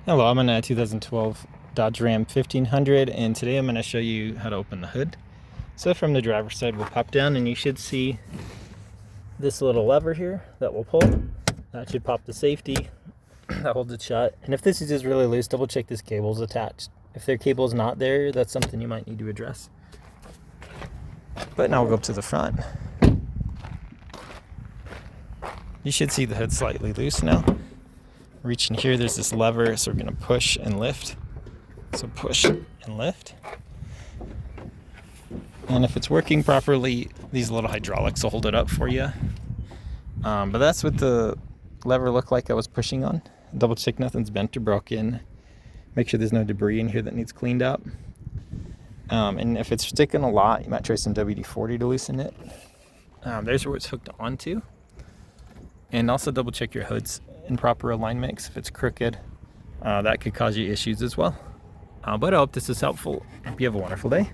Hello, I'm in a 2012 Dodge Ram 1500 and today I'm going to show you how to open the hood. So from the driver's side we'll pop down and you should see this little lever here that will pull. That should pop the safety that holds it shut. And if this is just really loose, double check this cable is attached. If their cable is not there, that's something you might need to address. But now we'll go up to the front. You should see the hood slightly loose now. Reach in here, there's this lever, so we're going to push and lift. So push and lift. And if it's working properly, these little hydraulics will hold it up for you. But that's what the lever looked like I was pushing on. Double check nothing's bent or broken. Make sure there's no debris in here that needs cleaned up. And if it's sticking a lot, you might try some WD-40 to loosen it. There's where it's hooked onto. And also double check your hood's in proper alignment, 'cause if it's crooked, that could cause you issues as well. But I hope this is helpful. Hope you have a wonderful day.